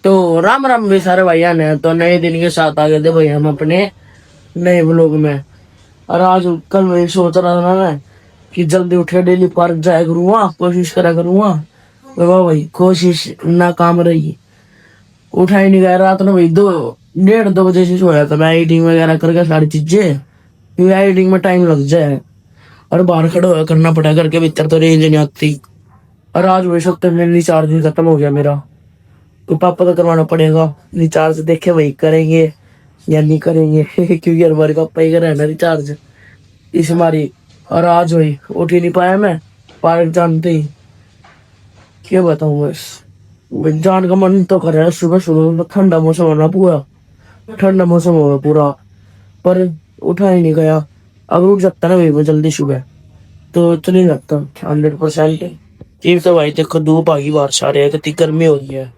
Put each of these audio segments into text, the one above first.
तो राम राम भी सारे भैया ने। तो नए दिन के साथ आ गए थे भैया हम अपने नए व्लॉग में। और आज कल मैं सोच रहा था मैं कि जल्दी उठ के डेली पार्क जाया करूँगा, कोशिश करा करूँगा। तो वाह भाई कोशिश नाकाम रही। उठा ही नहीं गया रात में भाई 2 1:30 2 बजे से सोया था मैं, एडिटिंग वगैरह करके सारी चीजें, क्योंकि एडिटिंग में टाइम लग जाए और बाहर खड़े होकर करना पड़ा, घर के भीतर तो रेंज नहीं आती। और आज वही सकते में रिचार्ज खत्म हो गया मेरा, तो पापा का करवाना पड़ेगा रिचार्ज। देखे वही करेंगे या नहीं करेंगे क्योंकि हमारे पापा ही कर ना रिचार्ज इस हमारी। और आज वही उठ ही नहीं पाया मैं, पार्क जानते ही क्या बताऊं बस। जान का मन तो कर रहा है, सुबह सुबह तो ठंडा मौसम होना, पूरा ठंडा मौसम होगा पूरा, पर उठा ही नहीं गया। अगर उठ सकता ना भाई मैं जल्दी सुबह तो चल ही जाता 100%। एक तो भाई देखो धूप आ गई, बारिश आ रही है, कितनी गर्मी हो रही है।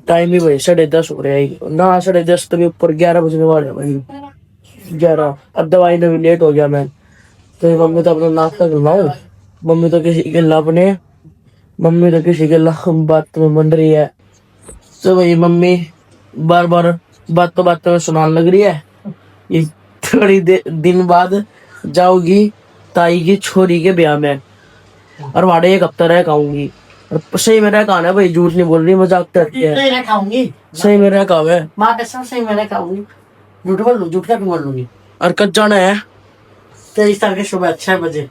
टाइम भी भाई 10:30 हो रहा है ना, 10:30 तो भी ऊपर 11 बजने वाले हैं भाई, 11। अब दवाई में भी लेट हो गया मैं, तो मम्मी तो अपना नाश्ता करवाऊँ। मम्मी तो किसी के अपने मम्मी तो किसी के बात में बन रही है। तो भाई मम्मी बार बार बातों में सुनाने लग रही है, ये थोड़ी दिन बाद जाओगी ताई की छोरी के ब्याह में, और वाड़े 1 हफ्ता रह खाऊंगी। और सही में रह खाना है भाई, झूठ नहीं बोल रही, मजाक करती है। सही में रह खाऊंगी, सही में रह खाओगे माँ कसम, सही में रह खाऊंगी। झूठ बोल लूं, झूठ क्या बोल लूंगी। और कब जाना है? 23 तारीख सुबह 6 बजे।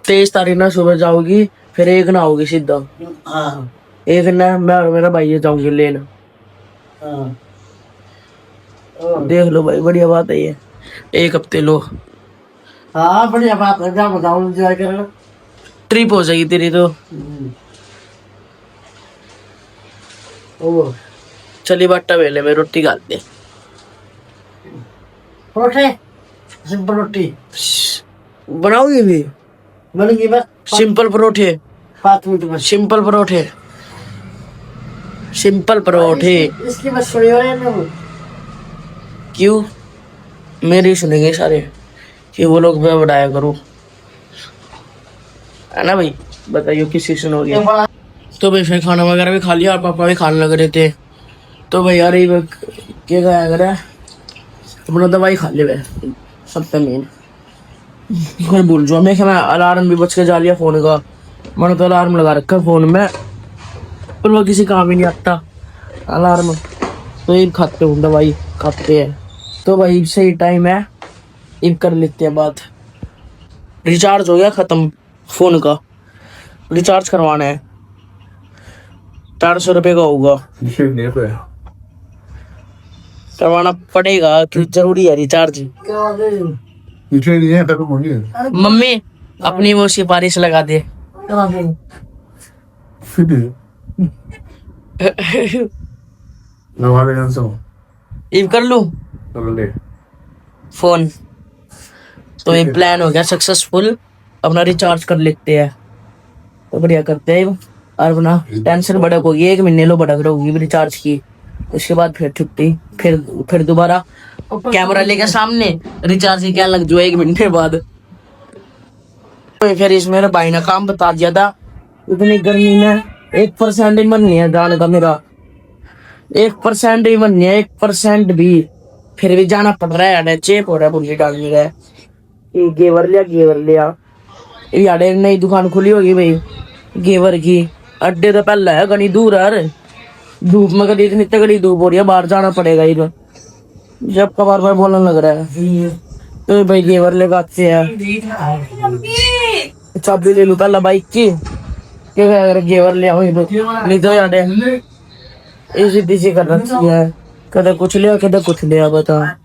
23 तारीख ना सुबह जाओगी, फिर 1 ना होगी सीधा। हाँ 1 ना मैं और मेरा भाई जाऊंगी लेना। हाँ देख लो भाई, बढ़िया बात है ये, 1 हफ्ते लो। हाँ बढ़िया बात है, जा बताऊं एंजॉय कर लो, ट्रिप हो जाएगी तेरी तो। ओ चली बाटा वेले में रोटी खा दे। परोठे, सिंपल रोटी बनाओगी भी? बनेगी बस सिंपल परोठे, 5 मिनट में सिंपल परोठे, सिंपल परोठे। इसकी बस सुनी हो या नहीं? क्यों मेरी सुनेंगे सारे कि वो लोग मैं बढ़ाया करूँ, है ना भाई? बताइए किसी सुनोगे? तो भाई फिर खाना वगैरह भी खा लिया और पापा भी खाने लग रहे थे। तो भाई यार ये क्या खाया करे, अपना दवाई खा ले सबसे मेन। कोई भूल जाओ मैं अलार्म भी बच के जा लिया फोन का, मैंने तो अलार्म लगा रखा है फोन में, पर वो किसी काम ही नहीं आता अलार्म। तो ये खाते हूँ दवाई खाते हैं। तो भाई सही टाइम है, ये कर लेते हैं बात। रिचार्ज हो गया खत्म फोन का, रिचार्ज करवाना है, 400 रुपये का होगा, करवाना पड़ेगा क्योंकि जरूरी है रिचार्ज। मम्मी अपनी वो सिफारिश लगा दे। कर लूं फोन। तो ये प्लान हो गया सक्सेसफुल, अपना रिचार्ज कर लेते हैं। तो बढ़िया करते हैं, और अपना टेंशन भड़क होगी, 1 महीने लो भड़क होगी रिचार्ज की, उसके बाद फिर छुट्टी, फिर दोबारा कैमरा लेके सामने रिचार्ज की क्या लग जो 1 महीने बाद। तो फिर इस मेरे भाई ने काम बता दिया था, इतनी गर्मी में 1% ही मन नहीं है जाने का मेरा, 1% ही मन नहीं है, 1% भी, फिर भी जाना पड़ रहा है। चेप हो रहा है, बुल्ली डाल रहा है, गेवर लिया यारे। नई दुकान खुली होगी भाई गेवर की, अड्डे तो पहले है घनी दूर है, धूप में कभी इतनी तगड़ी धूप हो रही है, बाहर जाना पड़ेगा इधर, जब का बार बार बोलने लग रहा है। तो भाई गेवर लेकर आते हैं, चाबी ले लूं पहला बाइक की, क्या गेवर ले आओ नहीं तो यार इसी कर रखी है, कदे कुछ लिया कदे कुछ लिया। बता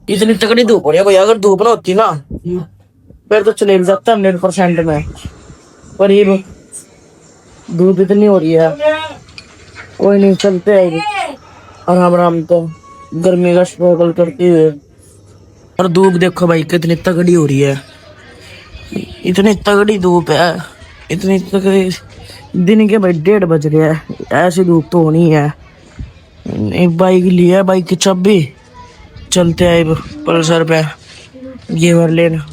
इतनी तगड़ी धूप हो रही है भाई, अगर धूप ना होती ना फिर तो चले जाता 100% में, पर ये धूप इतनी हो रही है, कोई नहीं चलते है आराम तो गर्मी का स्ट्रगल करते हुए। और धूप देखो भाई कितनी तगड़ी हो रही है, इतनी तगड़ी धूप है, इतनी तगड़ी, दिन के भाई 1:30 बज रहे हैं, ऐसी धूप तो होनी है। एक बाइक लिया है, बाइक की चाबी, चलते हैं पल्सर पे गेवर लेना।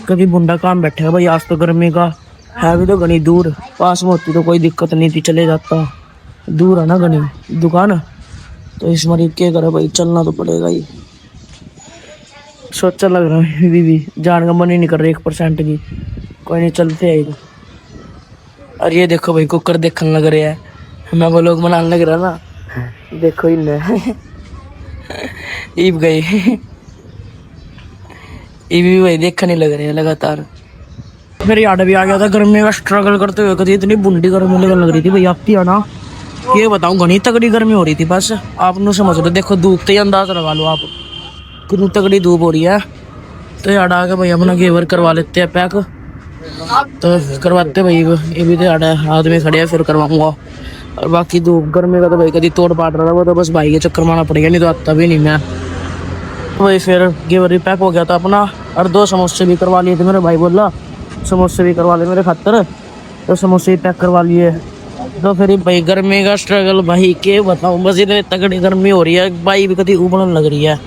कभी बुंडा काम बैठे है भाई, आज तो गर्मी का है भी तो घनी दूर, पास में होती तो कोई दिक्कत नहीं थी, चले जाता, दूर है ना गनी दुकान, तो इस मरी क्या करे भाई, चलना तो पड़ेगा ही। सोचा लग रहा है बीवी जान का मन ही नहीं कर रहा 1% की। कोई नहीं चलते है। और ये देखो भाई कुकर देखने लग रहे हैं, मैं वो लोग बनाने लग रहा ना, देखो इन ईब गई ईब भी भाई देखने लग रहे हैं लगातार। फिर याद भी आ गया था गर्मी का स्ट्रगल करते हुए, कभी इतनी बुंडी गर्मी लगने लग रही थी भाई आपकी है ना, ये बताऊं घनी तगड़ी गर्मी हो रही थी। बस आप नु समझ लो, देखो धूप तो ही अंदाज लगा लो आप कितनी तगड़ी धूप हो रही है। तो याद आ गया भाई अपना घेवर करवा लेते हैं पैक, तो करवाते भाई। ये भी तो याद है आदमी खड़े हैं, फिर करवाऊंगा। और बाकी धूप गर्मी का तो भाई कभी तोड़ पाट रहा था, वो तो बस भाई के चक्कर मारना पड़ेगा, नहीं तो आता भी नहीं मैं। तो भाई फिर घेवर भी पैक हो गया था अपना, और 2 समोसे भी करवा लिए थे। मेरे भाई बोला समोसे भी करवा ले मेरे खातर, तो समोसे भी पैक करवा लिए। तो फिर भाई गर्मी का स्ट्रगल भाई के बताऊं, बस इतनी तगड़ी गर्मी हो रही है भाई, भी कभी उबलने लग रही है।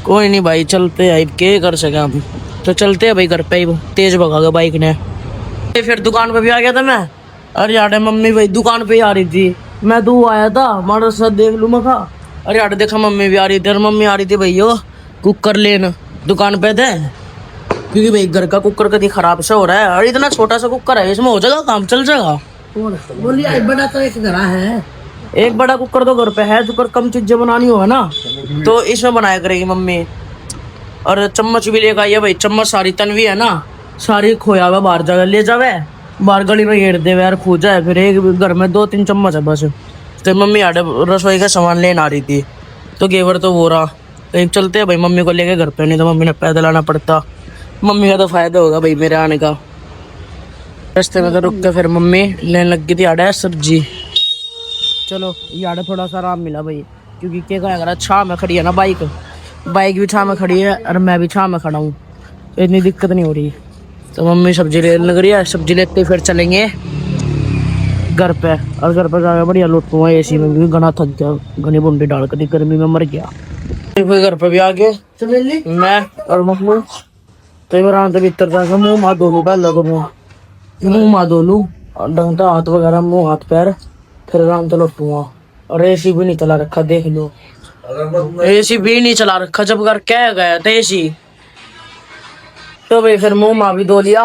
कोई नहीं भाई चलते हैं, क्या कर सके हम, तो चलते हैं भाई घर पे ही, तेज भगा गया बाइक ने। फिर दुकान पे भी आ गया था मैं। अरे यार मम्मी भाई दुकान पे ही आ रही थी, मैं दू आया था हमारे साथ देख लू मैं खा। अरे यार देखा मम्मी भी आ रही थी, और मम्मी आ रही थी भाई वो कुकर लेन दुकान पे थे, क्योंकि भाई घर का कुकर कभी खराब सा हो रहा है। और इतना छोटा सा कुकर है, इसमें हो जाएगा काम, चल जाएगा। बोलिए बड़ा तो एक घर है, एक बड़ा कुकर तो घर पे है, जो कम चीजें बनानी हो है ना, तो इसमें बनाया करेगी मम्मी। और चम्मच भी लेकर आई है भाई, चम्मच सारी तनवी है ना, सारी खोया हुआ बाहर जगह ले जावे, बाहर गली में घेर दे यार खो जाए। फिर एक घर में 2-3 चम्मच है बस। तो मम्मी आडे रसोई का सामान लेने आ रही थी, तो घेवर तो वो रहा। तो एक चलते हैं भाई मम्मी को लेके घर पे, नहीं तो मम्मी ने पैदल आना पड़ता। मम्मी का तो फायदा होगा भाई मेरे आने का। रास्ते में तो रुक के फिर मम्मी लेने लग गई थी आड़ा सब्जी। चलो ये आड़ा थोड़ा सा आराम मिला भाई, क्योंकि क्या करेगा छा में खड़ी है ना बाइक, बाइक भी छा में खड़ी है और मैं भी छा में खड़ा हूँ, तो इतनी दिक्कत नहीं हो रही। तो मम्मी सब्जी लेने लग रही है, सब्जी लेते फिर चलेंगे घर पे। और घर पर जाकर बढ़िया लौटूंगा एसी में, क्योंकि घना थक गया, घनी बुंडी डाल कर गर्मी में मर गया। फिर घर पे भी आ गए मैं और मम्मी, तो आराम से भीतर जाकर मुँह माँ धो लूँ, पहले तो मुँह माँ धो लूँ और ढंगता हाथ वगैरह मुँह हाथ पैर, फिर आराम से लौटूंगा। और एसी भी नहीं चला रखा, देख लो एसी भी नहीं चला रखा, जब घर क्या गया था एसी। तो भाई फिर मुँह माँ भी धो लिया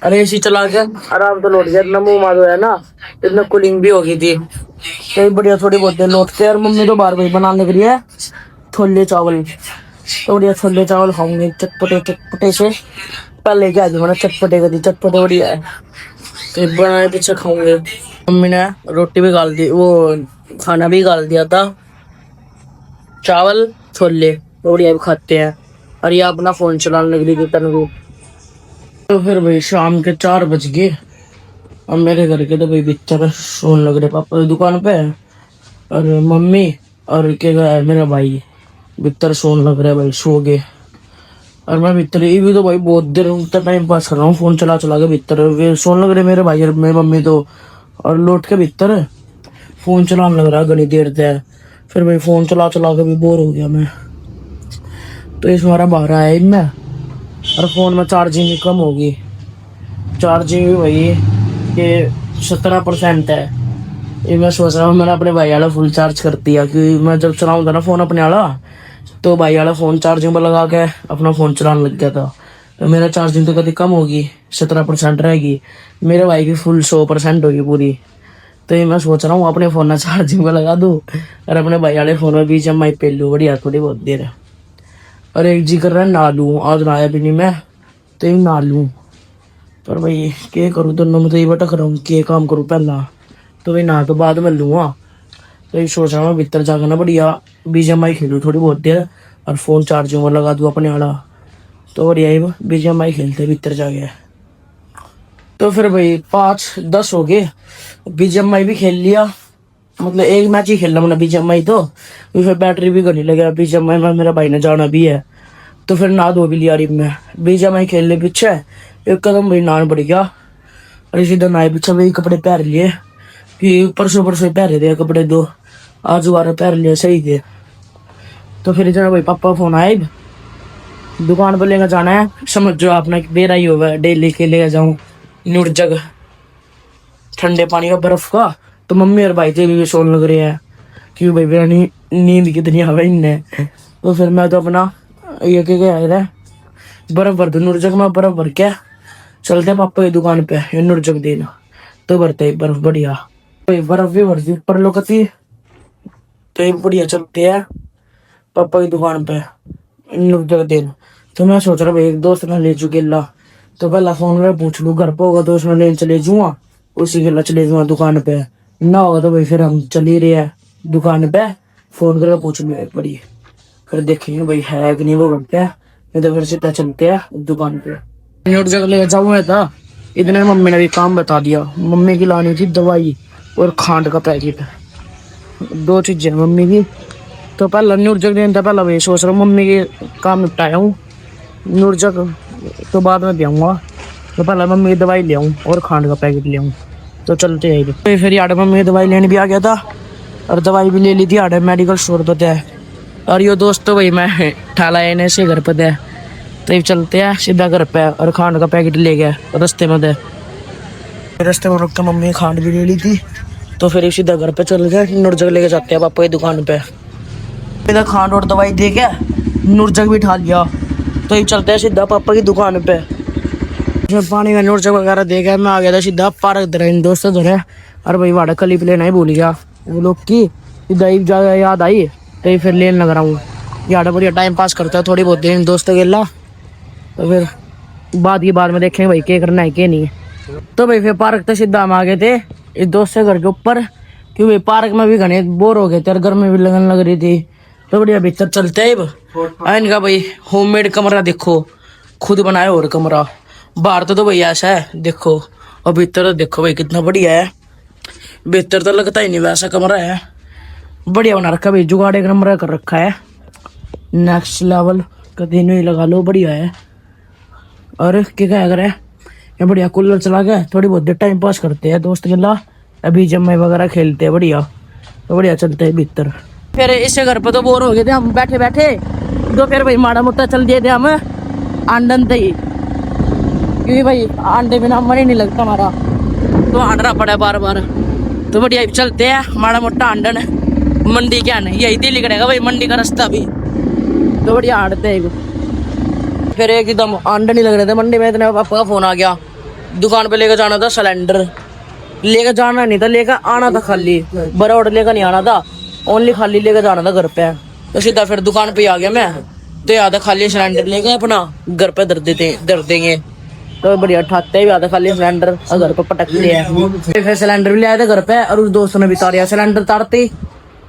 और एसी चला के आराम से लौट गया। इतना मुँह माँ धोया ना, इतना कूलिंग भी हो गई थी, तो बढ़िया थोड़ी बहुत देर लौटते। और मम्मी तो बाहर भाई बनाने लग रही है छोले चावल, तो बढ़िया छोले चावल खाऊंगे चटपटे चटपटे से। पहले क्या मैंने चटपटे कर दी, चटपटे बढ़िया है, तो बनाए पीछे खाऊंगे। मम्मी ने रोटी भी गाल दी, वो खाना भी गाल दिया था, चावल छोले बढ़िया भी खाते हैं। और ये अपना फोन चलाने लग रही थी तनवी। तो फिर भाई शाम के 4 बज गए, और मेरे घर के तो भाई बिस्तर सोने लग रहे, पापा दुकान पे और मम्मी और क्या मेरा भाई बिस्तर सोने लग रहा है भाई, सो गए। और मैं भीतर ये भी तो भाई बहुत देर तक टाइम पास कर रहा हूँ, फोन चला चला के भीतर वे सोने लग रहे मेरे भाई और मेरी मम्मी तो। और लौट के भीतर फोन चलाने लग रहा घनी देर तक। फिर भाई फोन चला चला के भी बोर हो गया मैं, तो इस बार बाहर आया मैं। और फोन में चार्जिंग भी कम होगी, चार्जिंग भी भाई ये 17% है। ये मैं सोच रहा हूँ मैंने अपने भाई वाला फुल चार्ज कर दिया, क्योंकि मैं जब चलाऊंगा ना फोन अपने वाला, तो भाई वाला फोन चार्जिंग पर लगा के अपना फोन चलाने लग गया था। तो मेरा चार्जिंग तो कभी कम होगी, 17% रहेगी, मेरे भाई की फुल 100% होगी पूरी। तो ये मैं सोच रहा हूँ अपने फोन में चार्जिंग पर लगा दूँ और अपने भाई वाले फोन में BGMI पे लूँ बढ़िया थोड़ी बहुत देर। और एक जी कर रहा है ना लूँ, आज नहाया भी नहीं मैं, तो ये ना लूँ। पर भाई क्या करूँ, दोनों में तो ये भटक रहा हूँ, क्या काम करूँ पहला, तो भाई ना तो बाद में लूँगा। तो ये सोच रहा हूँ भीतर जाकर ना बढ़िया BGMI खेलूँ थोड़ी बहुत देर, और फ़ोन चार्जिंग में लगा दूँ अपने वाला, तो बढ़िया ही BGMI खेलते भीतर जाके। तो फिर भाई 5-10 हो गए, BGMI भी खेल लिया, मतलब एक मैच ही खेलना मैंने BGMI, तो फिर बैटरी भी करने लगा BGMI में, मेरा भाई ने जाना भी है। तो फिर ना धो भी लिया रिब में, BGMI खेलने पीछे एक कदम भाई नान पड़ गया। और इसी दिन आए पीछे भाई कपड़े पहन लिए, कि परसों परसों पहरे थे कपड़े, 2 आज दोबारा पहन लिए सही थे। तो फिर इतना भाई पापा फोन आए, दुकान पर लेकर जाना है, समझ जो आपने बेरा ही होगा डेली के लेकर जाऊँ न्यूड जग ठंडे पानी का बर्फ का, तो मम्मी और भाई थे भी सोने लग रहे हैं क्यों भाई मेरा नींद कितनी आवे इनने। तो फिर मैं तो अपना ये के आया था बर्फ भर दो नुरजक में, बर्फ भर के चलते पापा की दुकान पे, ये नुरजक देना तो भरते ही बर्फ बढ़िया, तो बर्फ भी भरती ऊपर लोकती, तो ये बढ़िया चलते हैं पापा की दुकान पे नुरजक देना। तो मैं सोच रहा भाई एक दोस्त ने ले चुके ला, तो पहला फोन कर पूछ लूँ घर पे होगा तो उसमें लेने चले जाऊँगा, उसी के ला चले जाऊँगा दुकान पे, ना होगा तो भाई फिर हम चल ही रहे हैं दुकान पे, फोन करके पूछ लूँ एक बारी, फिर देखेंगे भाई है कि नहीं वो घर पे, नहीं तो फिर सीधा चलते हैं दुकान पे। नुरजक ले जाऊँगा था, इतने मम्मी ने भी काम बता दिया, मम्मी की लानी थी दवाई और खांड का पैकेट, 2 चीजें मम्मी की। तो पहला नुरजक देने था, पहला भाई सोच रहा हूँ मम्मी के काम निपटाया हूँ, नुरजक तो बाद में पियाऊंगा, तो पहले मम्मी की दवाई ले आऊँ और खांड का पैकेट ले आऊँ। तो चलते हैं तो फिर यार मम्मी की दवाई लेने भी आ गया था और दवाई भी ले ली थी यार मेडिकल स्टोर पर है। और ये दोस्त तो भाई मैं ठाला इन्हें से घर पर है, तो ये चलते हैं सीधा घर पे और खांड का पैकेट ले गया रास्ते में दे, रास्ते में रुक के मम्मी खांड भी ले ली थी, तो फिर सीधा घर पे चल गए, नुरजक लेके जाते हैं पापा की दुकान पे। इधर खांड और दवाई दे के नुरजक भी ठा लिया, तो ये चलते हैं सीधा पापा की दुकान पे। इसमें पानी का नुरजक वगैरह दे के मैं आ गया था सीधा पार्क धरे, इन दोस्तों धरे, और भाई वाड़ा क्लिप लेना ही भूल गया वो लोग की, सीधा याद आई तो ये फिर लेने लग रहा हूँ यार, बढ़िया टाइम पास करता है थोड़ी बहुत देर इन दोस्तों के ला, तो फिर बाद में देखेंगे भाई क्या करना है क्या नहीं। तो भाई फिर पार्क तो सीधा हम आ गए थे इस दोस्त से घर के ऊपर, क्योंकि पार्क में भी घने बोर हो गए थे और गर्मी भी लगने लग रही थी, तो बढ़िया भीतर चलते हैं अब। इनका भाई होममेड कमरा देखो, खुद बनाया और कमरा, बाहर तो भाई ऐसा है देखो, और भीतर तो देखो भाई कितना बढ़िया है, भीतर तो लगता ही नहीं वैसा कमरा है, बढ़िया बना रखा भाई, जुगाड़ एक नंबर कर रखा है, नेक्स्ट लेवल का दिन ही लगा लो, बढ़िया है। और क्या करे ये बढ़िया कूलर चला के थोड़ी बहुत देर टाइम पास करते हैं दोस्त के ला, अभी जम्मे वगैरह खेलते हैं बढ़िया, तो बढ़िया चलते हैं भीतर। फिर इससे घर पे तो बोर हो गए थे हम बैठे बैठे, तो फिर भाई माड़ा मोटा चल दिए थे हम आंडन ही, क्योंकि भाई अंडे बिना मन ही नहीं लगता हमारा, तो आंडना पड़ा बार बार, तो बढ़िया चलते हैं माड़ा मोटा आंडन, मंडी क्या नहीं यही दिल्ली करेगा भाई मंडी का रास्ता भी, तो बढ़िया आड़ते हैं। फिर एकदम आंडन ही लग रहे थे मंडी में, इतने पापा का फोन आ गया, दुकान पे लेकर जाना था सिलेंडर, लेकर जाना नहीं था लेकर आना था, खाली बड़ा ऑर्डर लेकर नहीं आना था, ओनली खाली लेकर जाना था घर पे, तो सीधा फिर दुकान पे आ गया मैं, तो याद है खाली सिलेंडर लेके अपना घर पे धर देंगे, तो बढ़िया ठाते भी आधा खाली सिलेंडर और घर पे पटक लिया, फिर सिलेंडर भी ले आए थे घर पे, और उस दोस्त ने भी तारिया सिलेंडर तारते,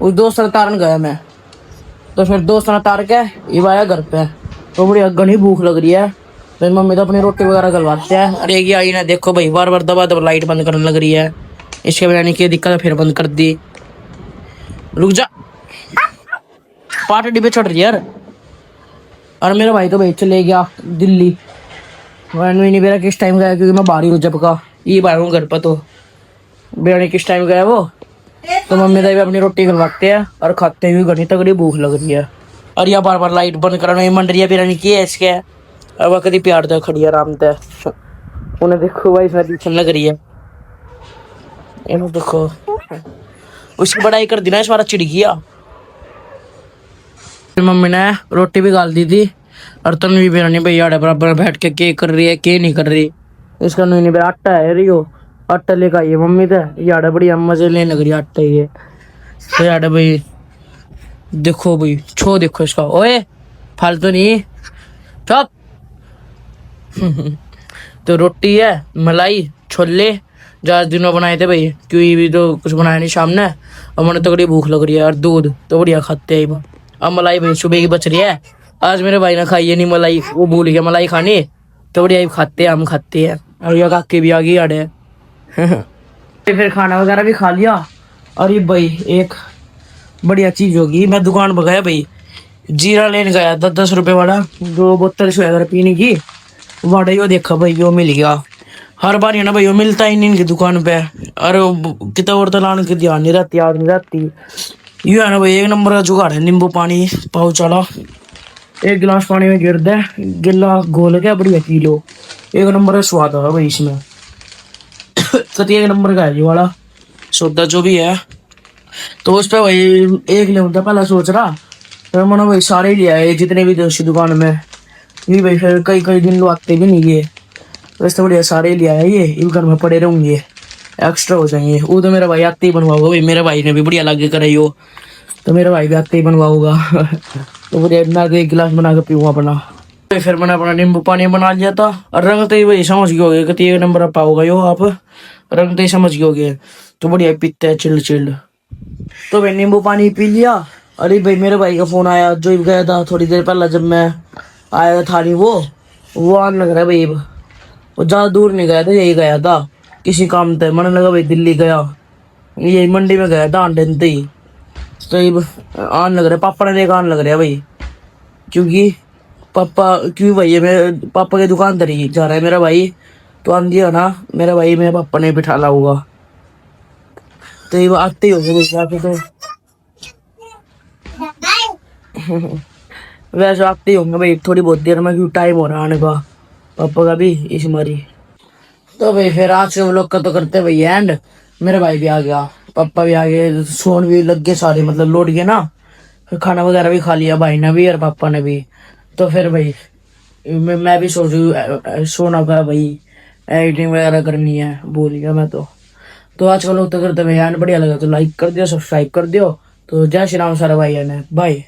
उस दोस्त ने तारन गया मैं, तो फिर दोस्त ने तार के ये आया घर पे, तो बढ़िया घनी भूख लग रही है, फिर मम्मी तो अपनी रोटी वगैरह गलवाते हैं। अरे ये आई ना देखो भाई बार बार दबा लाइट बंद करने लग रही है, इसके बिना नहीं की दिक्कत है, फिर बंद कर दी, रुक जा पार्टी डिब्बे चढ़ रही है यार। और मेरा भाई तो भाई चले गया दिल्ली, नहीं मेरा किस टाइम गया, क्योंकि मैं बाहर ही हूँ जब का, ये बाहर हूँ घर पर, तो बेड़ा किस टाइम गया वो, तो मम्मी तो अपनी रोटी खिलवाते हैं और खाते हुए घनी तगड़ी भूख लग रही है, और यह बार बार लाइट बंद कराने मंड रही है, फिर नहीं किया इसके, अब कभी प्यार तो खड़ी आराम से, उन्हें देखो भाई इसमें ट्यूशन लग रही है, इन्हें देखो उसकी बड़ाई कर दी ना, इस बार चिड़ गया। मम्मी ने रोटी भी गाल दी थी, और तन्वी भी नहीं भाई यार बराबर बैठ के के कर रही है के नहीं कर रही, इसका नहीं भाई आटा है रियो, आटा लेकर आई है मम्मी तो यार बढ़िया मजे लेने लग रही आटा ये, तो यार भाई देखो भाई छो देखो इसका, ओए फालतू नहीं चुप तो रोटी है मलाई छोले ज्यादा दिनों बनाए थे भाई, क्योंकि भी तो कुछ बनाया नहीं शाम ने, और मैंने तगड़ी भूख लग रही है, और दूध तो बढ़िया खाते हैं, अब मलाई भाई सुबह की बच रही है, आज मेरे भाई ने खाई है नहीं मलाई, वो भूल गया मलाई खानी, तो बढ़िया खाते हैं हम खाते हैं, और ये काके भी आ गई आड़े फिर खाना वगैरह भी खा लिया। और ये भाई एक बढ़िया चीज होगी, मैं दुकान पर गया भाई जीरा लेने गया 10-10 रुपए वाला, 2 बोतल अगर पीने की, वाड़ा यो देखा भाई यो मिल गया, हर बार ये ना भाई यो मिलता ही नहीं इनकी दुकान पे, और कितना और तो लाने की ध्यान नहीं रहती याद नहीं रहती, यो है ना भाई एक नंबर का जुगाड़ है, नींबू पानी पाउच वाला, 1 गिलास पानी में गिर दे गिला घोल के बढ़िया पी लो, 1 नंबर का स्वाद है भाई इसमें, तो 1 नंबर का है ये वाला, सौदा जो भी है। तो उस पे वही एक ले होता पहला सोच रहा, फिर मैंने वही सारे ही ले आए जितने भी थे उसी दुकान में। ये भाई फिर कई कई दिन लोग आते भी नहीं ये, तो इससे बढ़िया सारे ही ले आए, ये घर में पड़े रहूंगे, एक्स्ट्रा हो जाएंगे। वो तो मेरा भाई आते ही बनवाओगा भाई, मेरे भाई ने भी बढ़िया लागे कराई हो, तो मेरा भाई भी आते ही बनवाऊंगा। तो बढ़िया मैं तो एक गिलास बना के पीऊंगा अपना। तो फिर मैंने अपना नींबू पानी बना लिया था, और रंगते ही वही समझ गए होगे कि 1 नंबर पाओगे यो आप, रंगते ही समझ गए होगे। तो बढ़िया पीते हैं चिल्ड चिल्ड। तो भाई नींबू पानी पी लिया। अरे भाई मेरे भाई का फोन आया जो गया था थोड़ी देर पहले, जब मैं आया था नहीं वो आने लग रहा है भाई। वो ज्यादा दूर नहीं गया था, यही गया था किसी काम थे, मैंने लगा भाई दिल्ली गया, यही मंडी में गया था अंडे ही। तो ये आने लग रहा है, पापा ने देखा आने लग रहा है भाई, क्योंकि पापा क्यों भाई मेरे पापा की दुकान तर ही जा रहा है मेरा भाई। तो आन दिया ना मेरा भाई, मेरे पापा ने बिठा ला होगा। तो ये आते ही होंगे जाके तो। वैसे आते ही होंगे भाई थोड़ी बहुत देर में, क्यों टाइम हो रहा आने का पापा का भी इस मारी। तो भाई फिर आज के व्लॉग का तो करते भाई एंड। मेरा भाई भी आ गया, पापा भी आ गए, सोन भी लग गए सारे, मतलब लौट गए ना। फिर खाना वगैरह भी खा लिया भाई ने भी और पापा ने भी। तो फिर भाई मैं भी सोच सोना का भाई, एडिटिंग वगैरह करनी है, भूल गया मैं तो आज का व्लॉग तो करते भाई एंड। बढ़िया लगा तो लाइक कर दियो, सब्सक्राइब कर दियो। तो जय श्री राम सारे भाई ने, बाय।